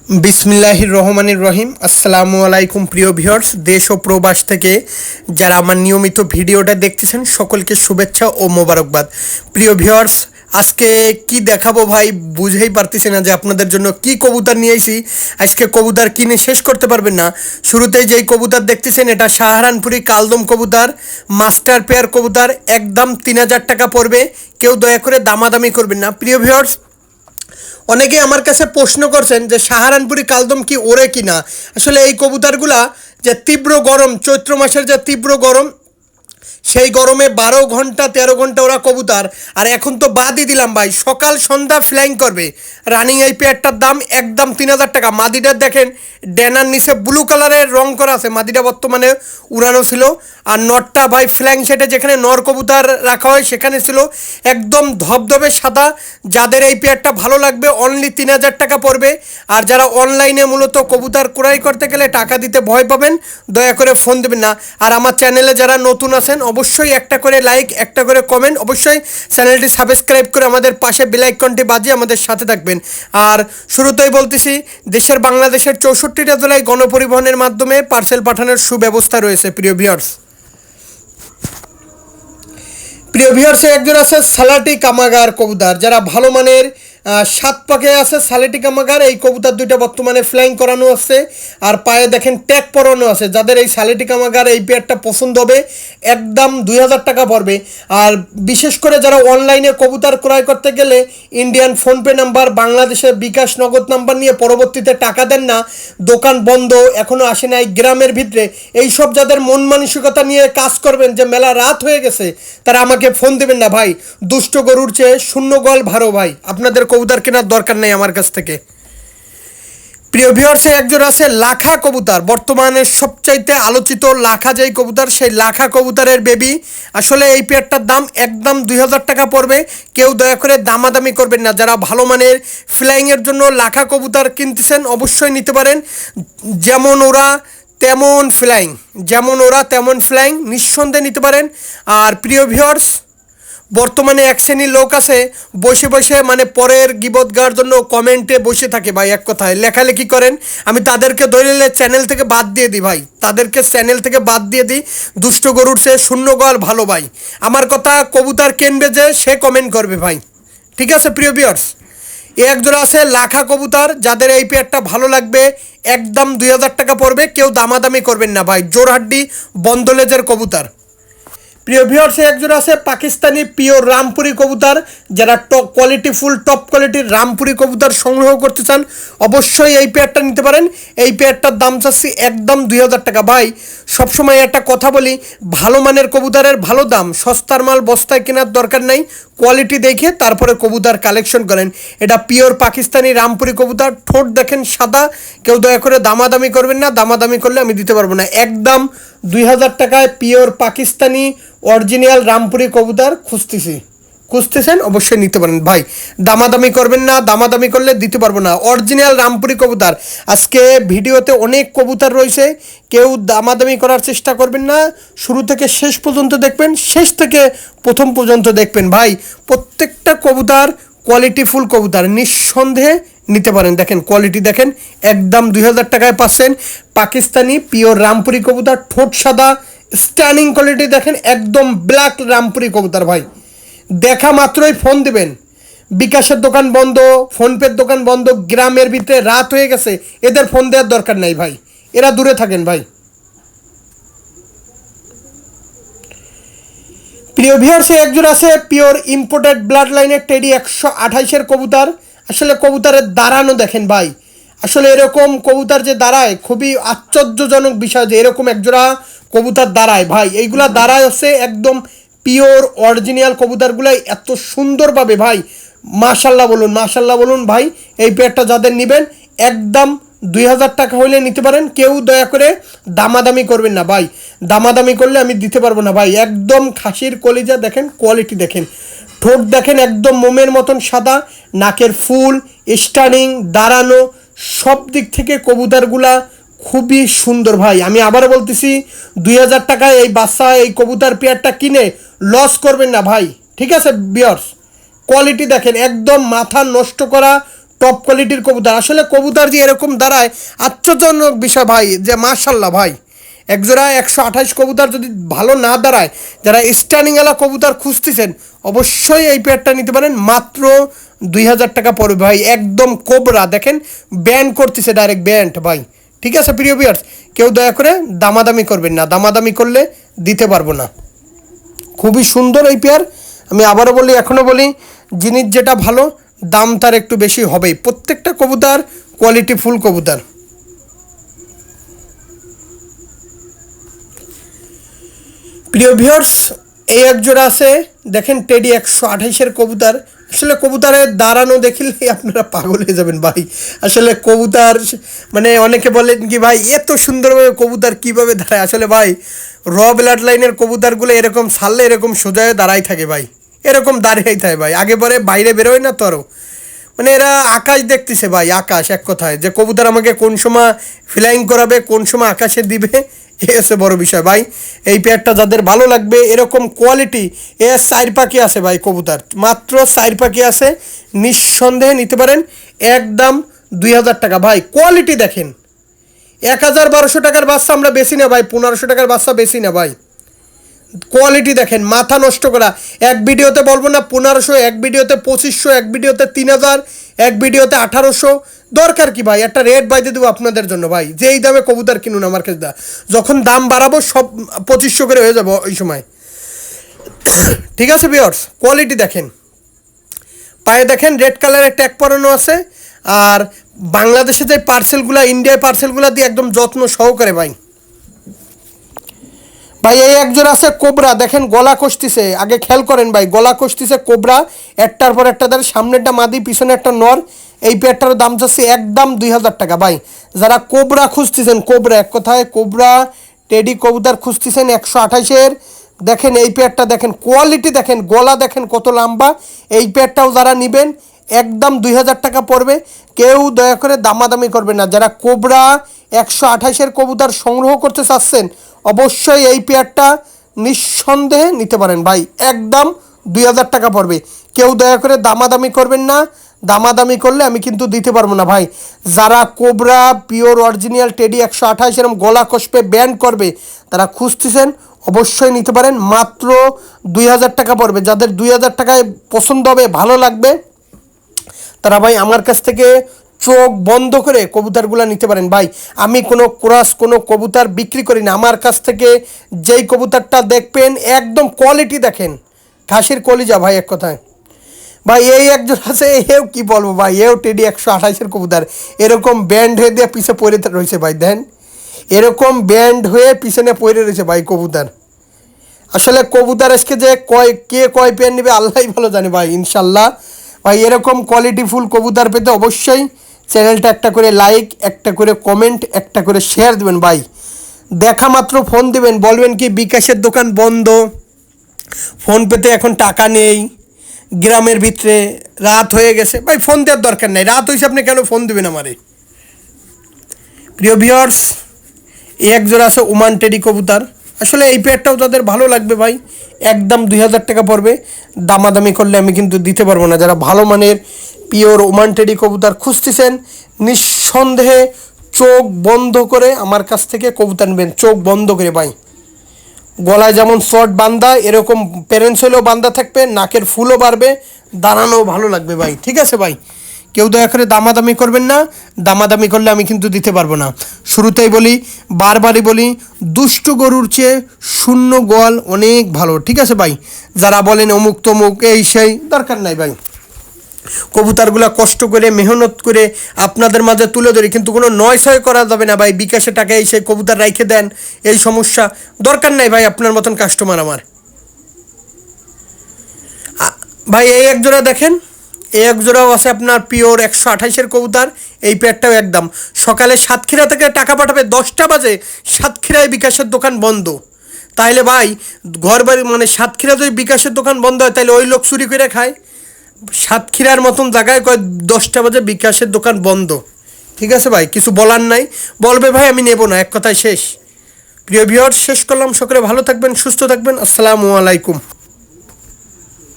বিসমিল্লাহির রহমানির রহিম। আসসালামু আলাইকুম প্রিয় ভিউয়ার্স, দেশ ও প্রবাস থেকে যারা আমার নিয়মিত ভিডিওটা দেখতেছেন সকলকে শুভেচ্ছা ও মোবারকবাদ। প্রিয় ভিউয়ার্স, আজকে কি দেখাবো ভাই বুঝেই পারতেছি না যে আপনাদের জন্য কি কবুতর নিয়ে আইছি। আজকে কবুতর কিনে শেষ করতে পারবেন না। শুরুতেই যেই কবুতর দেখতেছেন এটা শাহরানপুরি কালদম কবুতর, মাস্টার পেয়ার কবুতর, একদম 3000 টাকা পড়বে। কেউ দয়া করে দামাদামি করবেন না। প্রিয় ভিউয়ার্স, অনেকে আমার কাছে প্রশ্ন করছেন যে সাহারানপুরি কালদম কি ওরে কিনা। আসলে এই কবুতরগুলা যে তীব্র গরম, চৈত্র মাসের যে তীব্র গরম, সেই গরমে 12 ঘন্টা 13 ঘন্টা ওরা কবুতর। আর এখন তো বাদই দিলাম ভাই, সকাল সন্ধ্যা ফ্লাইং করবে। রানিং এই পেয়ারটার দাম একদম 3000 টাকা। মাদিটার দেখেন ড্যানার নিচে ব্লু কালারের রং করা আছে, মাদিটা বর্তমানে উড়ানো ছিল। আর নটটা ভাই ফ্ল্যাং সেটে যেখানে নর কবুতর রাখা হয় সেখানে ছিল একদম ধবধবে সাদা। যাদের এই পেয়ারটা ভালো লাগবে অনলি 3000 টাকা পড়বে। আর যারা অনলাইনে মূলত কবুতর ক্রয় করতে গেলে টাকা দিতে ভয় পাবেন, দয়া করে ফোন দেবেন না। আর আমার চ্যানেলে যারা নতুন আছেন অবশ্যই একটা করে লাইক, একটা করে কমেন্ট, অবশ্যই চ্যানেলটি সাবস্ক্রাইব করে আমাদের পাশে বেল আইকনটি বাজিয়ে আমাদের সাথে থাকবেন। আর শুরুতেই বলতেছি, দেশের বাংলাদেশের 64টা জেলায় গণপরিবহনের মাধ্যমে পার্সেল পাঠানোর সুব্যবস্থা রয়েছে। প্রিয় ভিউয়ার্স, একজন আছে সালাটি কামাগার কবুতর, যারা ভালো মানের 7 পাকে আছে সালেটি কামাগার। এই কবুতর দুইটা বর্তমানে ফ্লাইং করানো আছে আর পায়ে দেখেন ট্যাগ পরানো আছে। যাদের এই সালেটি কামাগার এই পেয়ারটা পছন্দ হবে একদম 2000 টাকা পড়বে। আর বিশেষ করে যারা অনলাইনে কবুতর ক্রয় করতে গেলে ইন্ডিয়ান ফোনপে নাম্বার, বাংলাদেশের বিকাশ নগদ নাম্বার নিয়ে পরবর্তীতে টাকা দেন না, দোকান বন্ধ, এখনও আসে নাই গ্রামের ভিতরে, এইসব যাদের মন মানসিকতা নিয়ে কাজ করবেন যে মেলা রাত হয়ে গেছে, তারা আমাকে ফোন দেবেন না ভাই। দুষ্ট গরুর চেয়ে শূন্য গল ভালো ভাই, আপনাদের কবুতর কেনার দরকার নেই আমার কাছ থেকে। প্রিয় ভিউয়ার্সে একজন আছে লাখা কবুতর, বর্তমানে সবচাইতে আলোচিত লাখা যেই কবুতর, সেই লাখা কবুতরের বেবি। আসলে এই পেয়ারটার দাম একদম 2000 টাকা পড়বে। কেউ দয়া করে দামাদামি করবেন না। যারা ভালো মানের ফ্লাইংয়ের জন্য লাখা কবুতর কিনতেছেন অবশ্যই নিতে পারেন। যেমন ওরা তেমন ফ্লাইং, যেমন ওরা তেমন ফ্লাইং, নিঃসন্দেহে নিতে পারেন। আর প্রিয় ভিউয়ার্স, বর্তমানে এক শ্রেণীর লোক আছে বসে বসে মানে পরের গিবত গাওয়ার জন্য কমেন্টে বসে থাকে ভাই, এক কথায় লেখালেখি করেন। আমি তাদেরকে দলিলে চ্যানেল থেকে বাদ দিয়ে দিই ভাই, তাদেরকে চ্যানেল থেকে বাদ দিয়ে দিই। দুষ্ট গরুর সে শূন্য গল ভালো ভাই। আমার কথা কবুতর কিনবে যে সে কমেন্ট করবে ভাই, ঠিক আছে। প্রিয় ভিউয়ার্স, এক জোড়া আছে লাখা কবুতর, যাদের এই পেয়ারটা ভালো লাগবে একদম 2000 টাকা পড়বে। কেউ দামাদামি করবেন না ভাই, জোরহাড্ডি বন্দলেজের কবুতর। প্রিয় ভিউয়ার্স, একজন আছে পাকিস্তানি পিওর রামপুরি কবুতর। যারা টপ কোয়ালিটির রামপুরি কবুতর সংগ্রহ করতে চান অবশ্যই এই পেয়ারটা নিতে পারেন। এই পেয়ারটার দাম চাচ্ছি একদম 2000 টাকা। ভাই সবসময় একটা কথা বলি, ভালো মানের কবুতরের ভালো দাম, সস্তার মাল বস্তায় কেনার দরকার নাই। কোয়ালিটি দেখে তারপরে কবুতর কালেকশন করেন। এটা পিওর পাকিস্তানি রামপুরি কবুতর, ঠোঁট দেখেন সাদা। কেউ দয়া করে দামাদামি করবেন না, দামাদামি করলে আমি দিতে পারবো না। একদম 2000 টাকায় পিওর পাকিস্তানি অরিজিনাল রামপুরি কবুতর খুঁজতেছেন অবশ্যই নিতে পারেন ভাই। দামাদামি করবেন না, দামাদামি করলে দিতে পারবো না। অরিজিনাল রামপুরি কবুতর। আজকে ভিডিওতে অনেক কবুতর রয়েছে, কেউ দামাদামি করার চেষ্টা করবেন না। শুরু থেকে শেষ পর্যন্ত দেখবেন, শেষ থেকে প্রথম পর্যন্ত দেখবেন ভাই। প্রত্যেকটা কবুতর কোয়ালিটিফুল কবুতর, নিঃসন্দেহে নিতে পারেন। দেখেন কোয়ালিটি দেখেন, একদম 2000 টাকায় পাচ্ছেন পাকিস্তানি পিওর রামপুরি কবুতর। ঠোঁট সাদা, স্ট্যানিং কোয়ালিটি দেখেন, একদম ব্ল্যাক রামপুরি কবুতর ভাই। দেখা মাত্রই ফোন দিবেন। বিকাশের দোকান বন্ধ, ফোনপের দোকান বন্ধ, গ্রামের ভিতরে রাত হয়ে গেছে, এদের ফোন দেওয়ার দরকার নাই ভাই, এরা দূরে থাকেন ভাই। প্রিয় ভিউয়ার্স, একজন আছে পিওর ইম্পোর্টেড ব্লাড লাইনের টেডি 128-এর কবুতর। আসলে কবুতরের দাঁড়ানো দেখেন ভাই, আসলে এরকম কবুতর যে দাঁড়ায় খুবই আশ্চর্যজনক বিষয় যে এরকম একজোড়া কবুতর দাঁড়ায় ভাই। এইগুলা দাঁড়ায় হচ্ছে একদম পিওর অরিজিনাল কবুতরগুলাই এত সুন্দরভাবে ভাই। মাশাল্লাহ বলুন, মাশাল্লাহ বলুন ভাই। এই পেয়ারটা যাদের নেবেন একদম 2000 টাকা হইলে নিতে পারেন। কেউ দয়া করে দামাদামি করবেন না ভাই, দামাদামি করলে আমি দিতে পারবো না ভাই। একদম খাসির কলিজা দেখেন, কোয়ালিটি দেখেন, ঠোঁট দেখেন একদম মোমের মতন সাদা, নাকের ফুল, স্টার্নিং, দাঁড়ানো, সব দিক থেকে কবুতরগুলা খুবই সুন্দর ভাই। আমি আবার বলতেছি, 2000 টাকায় এই বাচ্চা এই কবুতর পেয়ারটা কিনে লস করবেন না ভাই, ঠিক আছে ভিউয়ার্স। কোয়ালিটি দেখেন, একদম মাথা নষ্ট করা টপ কোয়ালিটির কবুতর। আসলে কবুতর যে এরকম দাঁড়ায় আশ্চর্যজনক বিষয় ভাই, যে মাশাল্লাহ ভাই, একজোড়া 128 কবুতর যদি ভালো না দাঁড়ায়, যারা স্ট্যান্ডিংওয়ালা কবুতর খুঁজতেছেন অবশ্যই এই পেয়ারটা নিতে পারেন, মাত্র 2000 টাকা পড়বে ভাই। একদম কোবরা, দেখেন ব্যান্ড করতেছে, ডাইরেক্ট ব্যান্ড ভাই। ঠিক আছে প্রিয় ভিউয়ার্স, কেউ দয়া করে দামাদামি করবেন না, দামাদামি করলে দিতে পারবো না। খুবই সুন্দর এই পেয়ার। আমি আবারও বলি, এখনও বলি, জিনিস যেটা ভালো দাম তার একটু বেশি হবেই। প্রত্যেকটা কবুতর কোয়ালিটি ফুল কবুতর। প্রিয় ভিউয়ার্স, এই এক জোড়া আছে, দেখেন টেডি 128-এর কবুতর। আসলে কবুতরের দাঁড়ানো দেখলেই আপনারা পাগল হয়ে যাবেন ভাই। আসলে কবুতর মানে অনেকে বলেন কি ভাই এত সুন্দরভাবে কবুতর কীভাবে দাঁড়ায়। আসলে ভাই র ব্লাড লাইনের কবুতরগুলো এরকম ছাড়লে এরকম সোজা হয়ে দাঁড়াই থাকে ভাই, এরকম দাঁড়িয়েই থাকে ভাই, আগে পরে বাইরে বেরোয় না তো আরও। মানে এরা আকাশ দেখতেছে ভাই, আকাশ এক কথায়, যে কবুতর আমাকে কোন সময় ফ্লাইং করাবে, কোন সময় আকাশে দিবে, এই হচ্ছে বড় বিষয় ভাই। এই পেয়ারটা যাদের ভালো লাগবে, এরকম কোয়ালিটি, এর 4 পাখি আছে ভাই কবুতর, মাত্র 4 পাখি আছে, নিঃসন্দেহে নিতে পারেন। একদম 2000 টাকা ভাই। কোয়ালিটি দেখেন, 1000-1200 টাকার বাচ্চা আমরা বেশি না ভাই, 1500 টাকার বাচ্চা বেশি না ভাই। কোয়ালিটি দেখেন, মাথা নষ্ট করা। এক ভিডিওতে বলবো না 1500, এক ভিডিওতে 2500, এক ভিডিওতে 3000, এক ভিডিওতে 1800। দরকার কি ভাই, একটা রেট বাইতে দেবো আপনাদের জন্য ভাই, যে এই দামে কবুতর কিনুন আমার কাছে। যখন দাম বাড়াবো সব 2500 করে হয়ে যাবো ওই সময়। ঠিক আছে ভিউয়ার্স, কোয়ালিটি দেখেন, পায়ে দেখেন রেড কালারের ট্যাগ পরানো আছে। আর বাংলাদেশে যে পার্সেলগুলো, ইন্ডিয়ায় পার্সেলগুলো দিয়ে একদম যত্ন সহকারে ভাই। ভাই এই একজোড়া আছে কোবরা, দেখেন গলা কষতিছে, আগে খেয়াল করেন ভাই, গলা কষতিছে কোবরা, একটার পর একটা ধরে, সামনেরটা মাদি পিছনে একটা নর। এই পেয়ারটার দাম যাচ্ছে একদম 2000 টাকা ভাই। যারা কোবরা খুঁজতেছেন, কোবরা এক কথায় কোবরা টেডি কবুতর খুঁজতেছেন 128-এর, দেখেন এই পেয়ারটা দেখেন, কোয়ালিটি দেখেন, গলা দেখেন কত লম্বা। এই পেয়ারটাও যারা নেবেন একদম 2000 টাকা পড়বে। কেউ দয়া করে দামাদামি করবে না। যারা কোবরা 128-এর কবুতর সংগ্রহ করতে চাচ্ছেন অবশ্যই এই পেয়ারটা নিঃসন্দেহে নিতে পারেন ভাই, একদম 2000 টাকা পড়বে। কেউ দয়া করে দামাদামি করবেন না, দামাদামি করলে আমি কিন্তু দিতে পারবো না ভাই। যারা কোবরা পিওর অরিজিনাল টেডি 128 এরকম গলা কষবে ব্যান্ড করবে, তারা খুঁজতেছেন অবশ্যই নিতে পারেন, মাত্র 2000 টাকা পড়বে। যাদের 2000 টাকায় পছন্দ হবে, ভালো লাগবে, তারা ভাই আমার কাছ থেকে চোখ বন্ধ করে কবুতরগুলো নিতে পারেন ভাই। আমি কোনো ক্রস কোনো কবুতর বিক্রি করি না। আমার কাছ থেকে যেই কবুতরটা দেখবেন একদম কোয়ালিটি দেখেন, ঘাসের কলিজা ভাই এক কথায়। ভাই এই একজন আছে, এও কি বলবো ভাই, এও টেডি 128-এর কবুতর, এরকম ব্যান্ড হয়ে দিয়ে পিছে পড়ে রয়েছে ভাই, দেন এরকম ব্যান্ড হয়ে পিছনে পড়ে রয়েছে ভাই কবুতর। আসলে কবুতর আজকে যে কয় পেয়ার নেবে আল্লাহই ভালো জানে ভাই। ইনশাল্লাহ ভাই এরকম কোয়ালিটিফুল কবুতর পেতে অবশ্যই চ্যানেলটা একটা করে লাইক, একটা করে কমেন্ট, একটা করে শেয়ার দেবেন ভাই। দেখা মাত্র ফোন দেবেন, বলবেন কি বিকাশের দোকান বন্ধ, ফোন পেতে এখন টাকা নেই, গ্রামের ভিতরে রাত হয়ে গেছে। ভাই ফোন দেওয়ার দরকার নেই, রাত হয়েছে আপনি কেন ফোন দেবেন আমারে। প্রিয় ভিউয়ার্স, এই এক জোড়া আছে ওমান টেডি কবুতর। আসলে এই পেয়ারটাও তাদের ভালো লাগবে ভাই, একদম 2000 টাকা পড়বে। দামাদামি করলে আমি কিন্তু দিতে পারবো না। যারা ভালো মানের পিওর ওমান টেডি কবুতর খুঁজতেছেন নিঃসন্দেহে চোখ বন্ধ করে আমার কাছ থেকে কবুতর নেবেন, চোখ বন্ধ করে ভাই। গলায় যেমন শর্ট বান্ধা, এরকম প্যারেন্টস হলেও বান্ধা থাকবে, নাকের ফুলও বাড়বে, দাঁড়ানোও ভালো লাগবে ভাই। ঠিক আছে ভাই, কেউ দয়া করে দামাদামি করবেন না, দামাদামি করলে আমি কিন্তু দিতে পারবো না। শুরুতেই বলি, বারবারই বলি, দুষ্টু গরুর চেয়ে শূন্য গোয়াল অনেক ভালো। ঠিক আছে ভাই, যারা বলেন অমুক তমুক এই সেই, দরকার নাই ভাই। কবুতরগুলো কষ্ট করে মেহনত করে আপনাদের মাঝে তুলে ধরি, কিন্তু কোনো নয়ছয় করা যাবে না ভাই। বিকাশে টাকা এই সেই কবুতর রাইখে দেন, এই সমস্যা দরকার নাই ভাই। আপনার মতন কাস্টমার আমার ভাই। এই এক জোড়া দেখেন, এই এক জোড়াও আছে আপনার পিওর 128-এর কবুতর। এই পেয়ারটাও একদম সকালে সাতক্ষীরা থেকে টাকা পাঠাবে 10টা বাজে, সাতক্ষীরায় বিকাশের দোকান বন্ধ। তাইলে ভাই ঘর বাড়ি মানে সাতক্ষীরা যদি বিকাশের দোকান বন্ধ হয় তাহলে ওই লোক চুরি করে খায়। সাতক্ষীরার মতন জায়গায় কয় 10টা বাজে বিকাশের দোকান বন্ধ। ঠিক আছে ভাই, কিছু বলার নাই, বলবে ভাই আমি নেব না, এক কথায় শেষ। প্রিয় ভিউয়ার্স, শেষ করলাম। সকলে ভালো থাকবেন, সুস্থ থাকবেন, আসসালামু আলাইকুম।